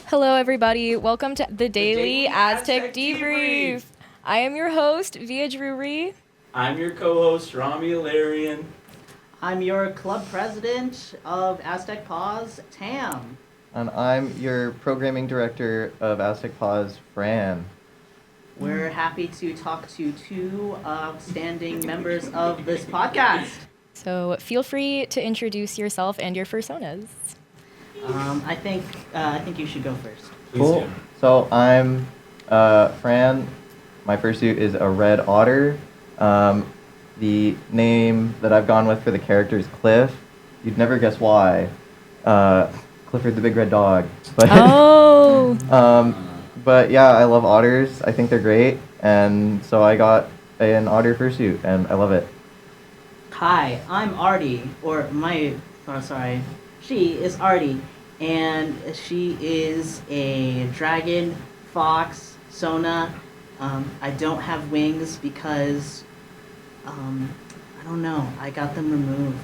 Hello, everybody. Welcome to the Daily Daily Aztec Aztec Debrief. Debrief. I am your host, Via Drury. I'm your co-host, Rami Ilarian. I'm your club president of Aztec Paws, Tam. And I'm your programming director of Aztec Paws, Fran. We're happy to talk to two outstanding members of this podcast. So feel free to introduce yourself and your personas. I think you should go first. Please Cool. do. So I'm Fran. My fursuit is a red otter. The name that I've gone with for the character is Cliff. You'd never guess why. Clifford the big red dog. But Oh, but yeah, I love otters. I think they're great, and so I got an otter fursuit, and I love it. Hi, I'm Artie, she is Artie, and she is a dragon, fox, Sona. I don't have wings because, I don't know, I got them removed.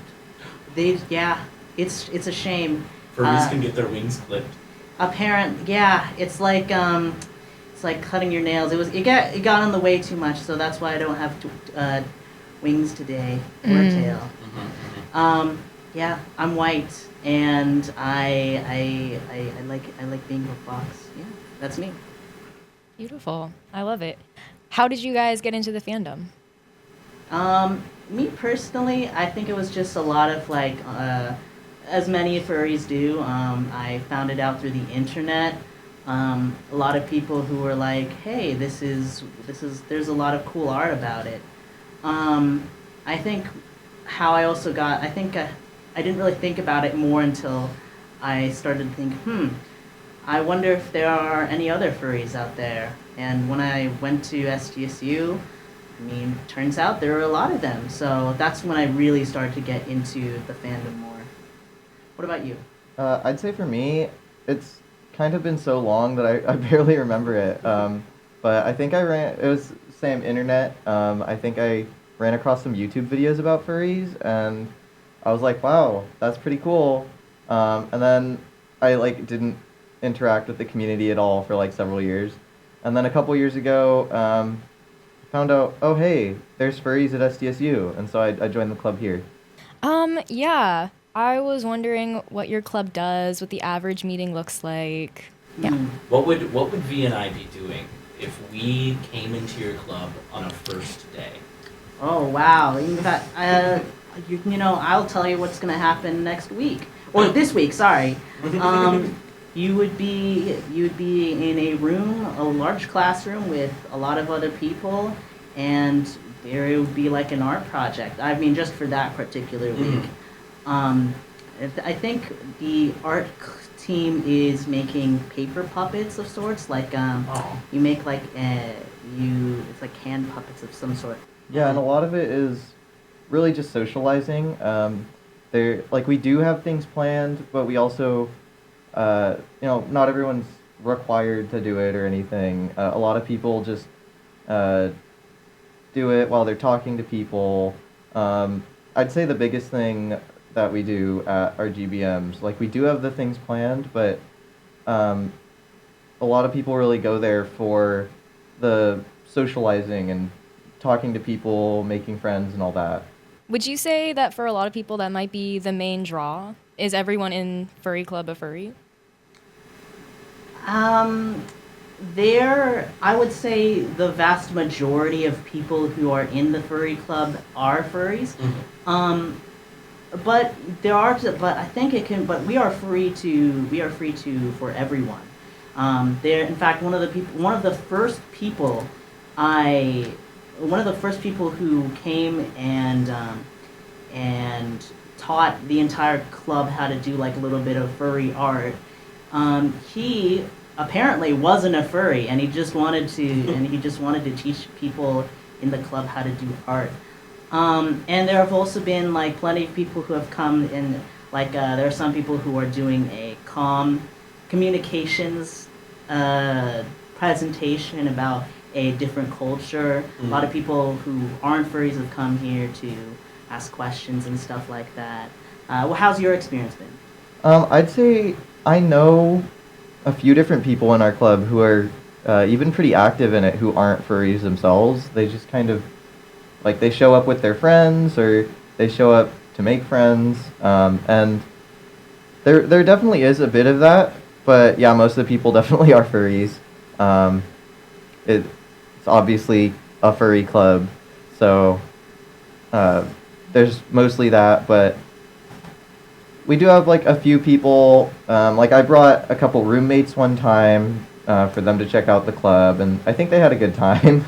It's a shame. Furries can get their wings clipped. It's like cutting your nails. It got in the way too much, so that's why I don't have wings today or a tail. Yeah, I'm white, and I like being a fox. Yeah, that's me. beautiful. I love it. How did you guys get into the fandom? Me personally, I think it was just a lot of as many furries do. I found it out through the internet. A lot of people who were like, "Hey, there's a lot of cool art about it." I think how I also got, I didn't really think about it more until I started to think, I wonder if there are any other furries out there. And when I went to SDSU, turns out there were a lot of them. So that's when I really started to get into the fandom more. What about you? I'd say for me, it's kind of been so long that I barely remember it. But I think it was same internet. I think I ran across some YouTube videos about furries, and I was like, wow, that's pretty cool. And then I didn't interact with the community at all for several years. And then a couple years ago, found out, oh hey, there's furries at SDSU, and so I joined the club here. Yeah, I was wondering what your club does, what the average meeting looks like. Yeah. What would V and I be doing if we came into your club on a first day? Oh wow! In fact, I'll tell you what's gonna happen next week or this week. Sorry. You would be in a room, a large classroom with a lot of other people, and there would be like an art project. Just for that particular week. I think the art team is making paper puppets of sorts. You make it's like hand puppets of some sort. Yeah, and a lot of it is really just socializing. We do have things planned, but we also, not everyone's required to do it or anything. A lot of people just do it while they're talking to people. I'd say the biggest thing that we do at our GBMs, we do have the things planned, but a lot of people really go there for the socializing and talking to people, making friends, and all that. Would you say that for a lot of people that might be the main draw? Is everyone in Furry Club a furry? I would say the vast majority of people who are in the furry club are furries. But I think but we are free to for everyone. In fact, one of the first people who came and taught the entire club how to do a little bit of furry art. He apparently wasn't a furry, and he just wanted to teach people in the club how to do art. And there have also been plenty of people who have come in. There are some people who are doing a communications presentation about a different culture. A lot of people who aren't furries have come here to ask questions and stuff like that. How's your experience been? I'd say I know a few different people in our club who are even pretty active in it who aren't furries themselves. They just kind of like they show up with their friends or they show up to make friends, and there definitely is a bit of that. But yeah, most of the people definitely are furries. Um, it's obviously a furry club, so uh, there's mostly that. But we do have like a few people. Like I brought a couple roommates one time for them to check out the club, and I think they had a good time.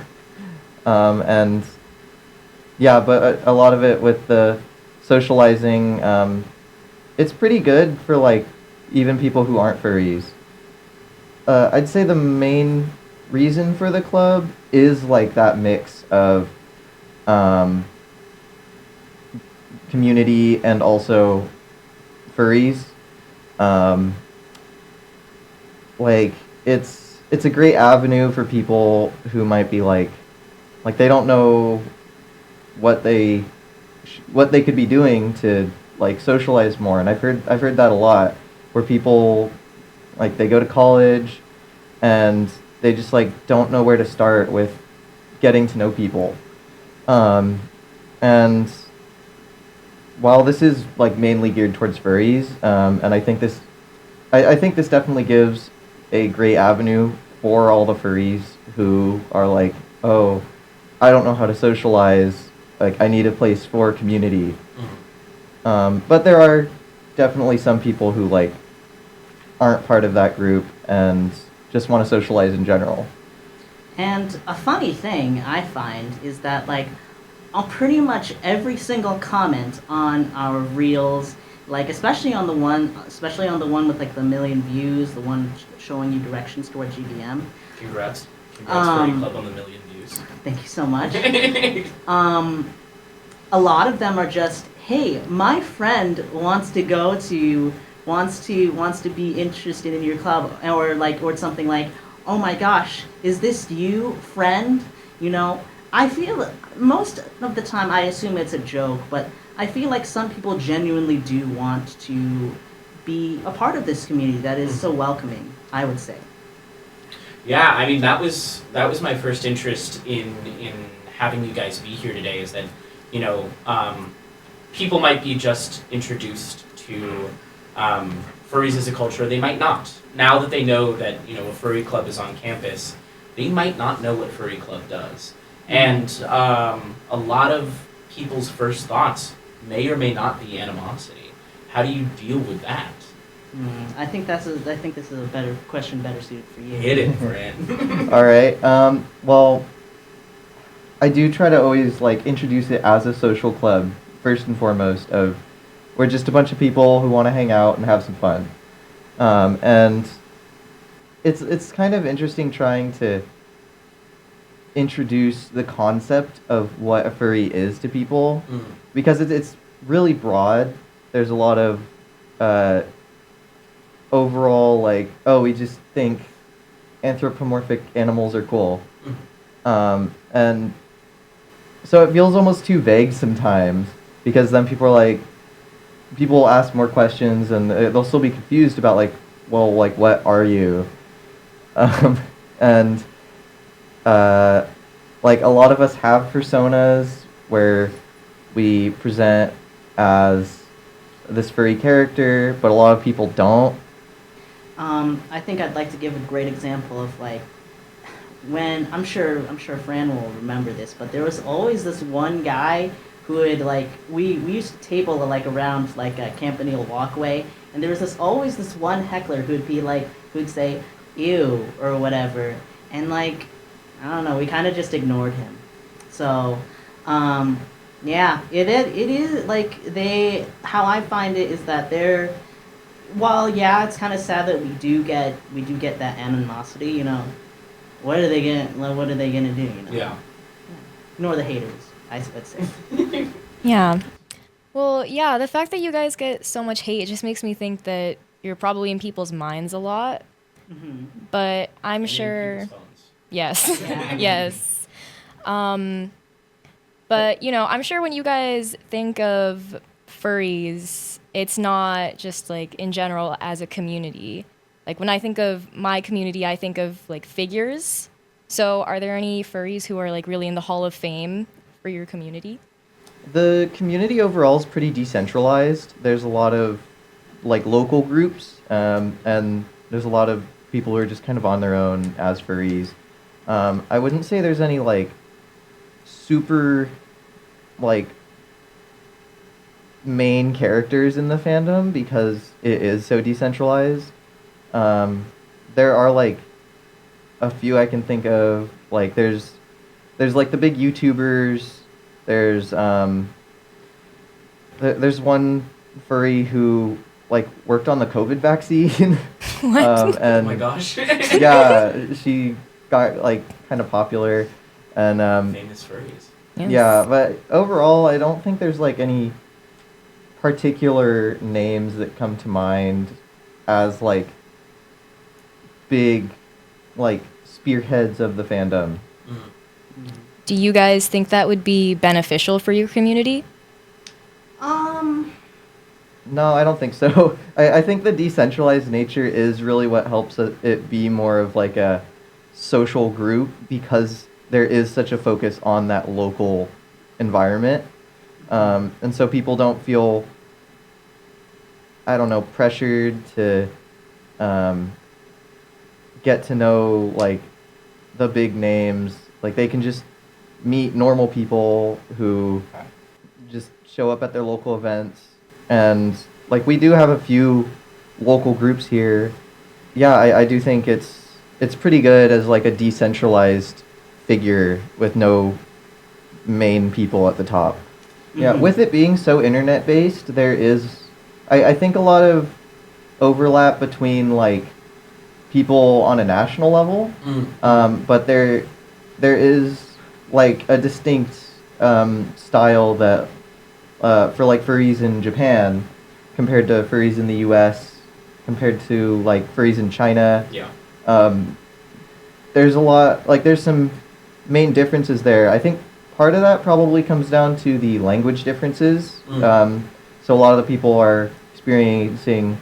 And yeah, but a lot of it with the socializing, it's pretty good for like even people who aren't furries. I'd say the main reason for the club is like that mix of um, community and also furries. Um, like it's a great avenue for people who might be like they don't know what they could be doing to like socialize more, and I've heard that a lot where people like they go to college and they just like don't know where to start with getting to know people. And while this is like mainly geared towards furries, and I think this definitely gives a great avenue for all the furries who are like, oh, I don't know how to socialize. Like, I need a place for community. But there are definitely some people who like aren't part of that group and just want to socialize in general. And a funny thing I find is that like on pretty much every single comment on our reels, like especially on the one with like the million views, the one showing you directions toward GBM. Congrats. Congrats, Furry Um, Club, on the million views. Thank you so much. A lot of them are just, hey, my friend wants to go to wants to be interested in your club, or something like, oh my gosh, is this you, friend? You know, I feel most of the time I assume it's a joke, but I feel like some people genuinely do want to be a part of this community that is so welcoming, I would say. Yeah, I mean that was my first interest in having you guys be here today. Is that people might be just introduced to furries as a culture. They might not. Now that they know that a furry club is on campus, they might not know what furry club does. And a lot of people's first thoughts may or may not be animosity. How do you deal with that? I think this is a better question, better suited for you. Hit it, Fran. All right. Well, I do try to always like introduce it as a social club first and foremost. Of we're just a bunch of people who want to hang out and have some fun, and it's kind of interesting trying to introduce the concept of what a furry is to people because it's really broad. There's a lot of overall like, oh, we just think anthropomorphic animals are cool, and so it feels almost too vague sometimes because then people ask more questions and they'll still be confused about like, well, like what are you, and like a lot of us have personas where we present as this furry character, but a lot of people don't. I think I'd like to give a great example of like when I'm sure Fran will remember this, but there was always this one guy who would like we used to table like around like a Campanile walkway, and there was always this one heckler who'd say ew or whatever, and like I don't know, we kind of just ignored him. So yeah, it is like how I find it is that they're, while yeah, it's kind of sad that we do get that animosity, what are they gonna do, Yeah. Ignore the haters, I would say. Yeah. Well, yeah, the fact that you guys get so much hate just makes me think that you're probably in people's minds a lot. Hmm. But I'm And in sure. people's phones. Yes. Yeah. Yes. But, I'm sure when you guys think of furries, it's not just like in general as a community. Like when I think of my community, I think of like figures. So are there any furries who are like really in the Hall of Fame for your community? The community overall is pretty decentralized. There's a lot of like local groups, and there's a lot of people who are just kind of on their own as furries. I wouldn't say there's any like super like main characters in the fandom because it is so decentralized. There are like a few I can think of. Like there's like the big YouTubers. There's one furry who like worked on the COVID vaccine. What? Oh And my gosh. yeah, she got like kind of popular, and Famous furries. Yes. yeah, but overall, I don't think there's like any particular names that come to mind as like big like spearheads of the fandom. Do you guys think that would be beneficial for your community? No, I don't think so. I think the decentralized nature is really what helps it be more of like a social group because there is such a focus on that local environment. And so people don't feel, I don't know, pressured to get to know like the big names. Like they can just meet normal people who just show up at their local events. And like we do have a few local groups here. Yeah, I do think it's pretty good as like a decentralized figure with no main people at the top. Yeah, with it being so internet based, there is I think a lot of overlap between like people on a national level, but there is like a distinct style that for like furries in Japan compared to furries in the U.S. compared to like furries in China. Yeah. There's a lot like there's some main differences there. I think part of that probably comes down to the language differences. So a lot of the people are experiencing,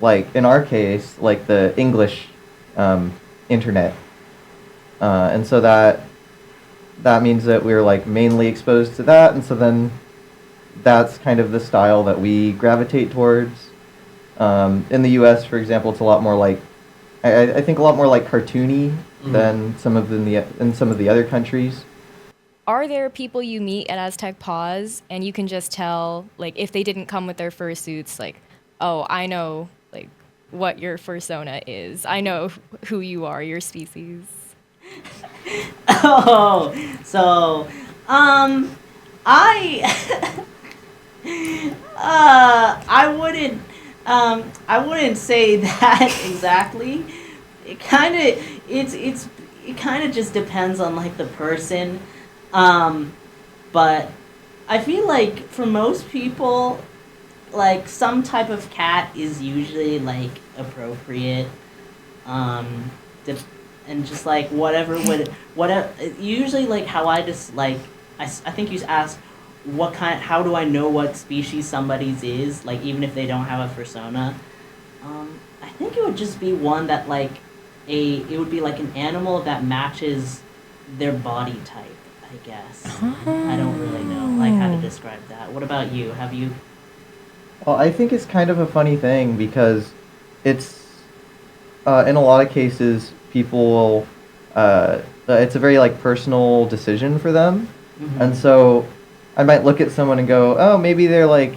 like in our case, like the English internet, and so that means that we're like mainly exposed to that, and so then that's kind of the style that we gravitate towards. In the U.S., for example, it's a lot more like I think a lot more like cartoony than some of in some of the other countries. Are there people you meet at Aztec Paws and you can just tell, like, if they didn't come with their fursuits, like, oh, I know, like, what your fursona is. I know who you are, your species. Oh, so, I, I wouldn't say that exactly. It kind of, it kind of just depends on like the person. But I feel like for most people, like some type of cat is usually like appropriate. And just like whatever usually like how I just like I think you asked how do I know what species somebody's is, like even if they don't have a persona. I think it would just be one that like it would be like an animal that matches their body type, I guess. I don't really know like how to describe that. What about you? Have you? Well, I think it's kind of a funny thing because it's in a lot of cases people will it's a very like personal decision for them, and so I might look at someone and go, oh, maybe they're like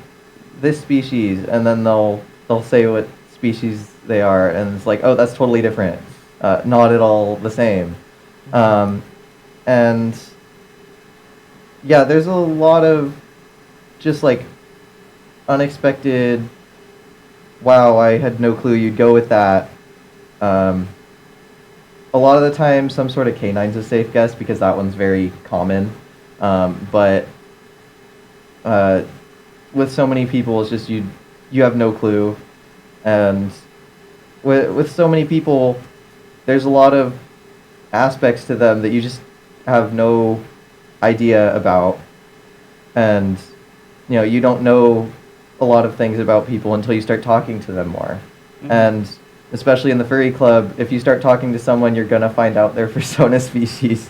this species, and then they'll say what species they are, and it's like, oh, that's totally different, not at all the same. And yeah, there's a lot of just like unexpected, wow, I had no clue you'd go with that. A lot of the time, some sort of canine's a safe guess because that one's very common. But with so many people, it's just you have no clue. And with so many people, there's a lot of aspects to them that you just have no idea about. And, you don't know a lot of things about people until you start talking to them more. And especially in the furry club, if you start talking to someone, you're gonna find out their persona species.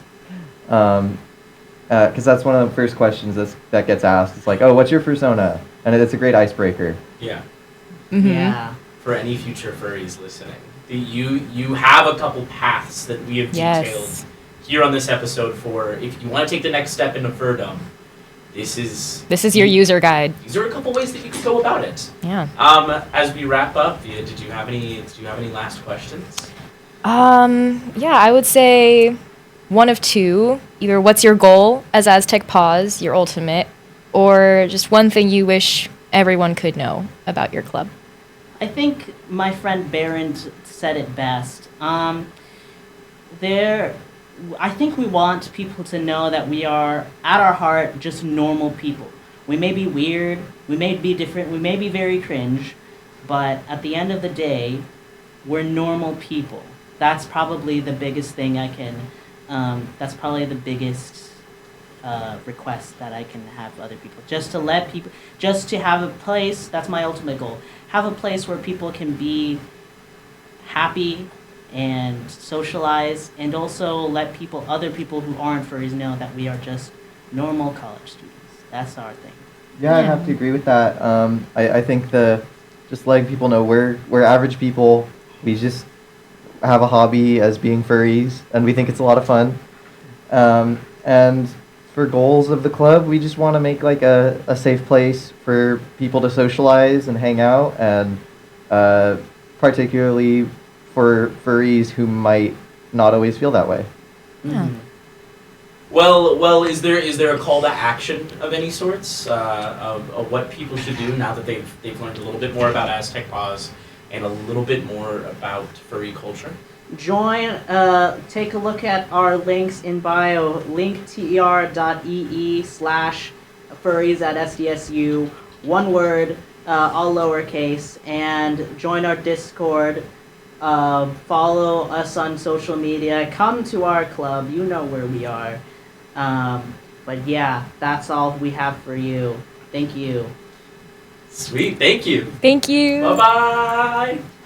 Because that's one of the first questions that gets asked. It's like, oh, what's your persona? And it's a great icebreaker. Yeah. Mm-hmm. Yeah. For any future furries listening, you have a couple paths that we have detailed Yes. here on this episode for if you want to take the next step into furdom. This is your user guide. These are a couple ways that you can go about it. Yeah. As we wrap up, did you have any last questions? Yeah, I would say one of two. Either what's your goal as Aztec Paws, your ultimate, or just one thing you wish everyone could know about your club. I think my friend Barron said it best. I think we want people to know that we are, at our heart, just normal people. We may be weird, we may be different, we may be very cringe, but at the end of the day, we're normal people. That's probably the biggest thing that's probably the biggest request that I can have other people. Just to have a place, that's my ultimate goal. Have a place where people can be happy and socialize, and also let other people who aren't furries know that we are just normal college students. That's our thing. Yeah, I have to agree with that. I think just letting people know we're average people. We just have a hobby as being furries, and we think it's a lot of fun. And for goals of the club, we just want to make like a safe place for people to socialize and hang out, and particularly for furries who might not always feel that way. Yeah. Mhm. Well, is there a call to action of any sorts of what people should do now that they've learned a little bit more about Aztec Paws and a little bit more about furry culture? Take a look at our links in bio, linkter.ee/furries at SDSU, one word, all lowercase, and join our Discord. Follow us on social media. Come to our club. You know where we are. But yeah, that's all we have for you. Thank you. Sweet, thank you. Thank you. Bye-bye.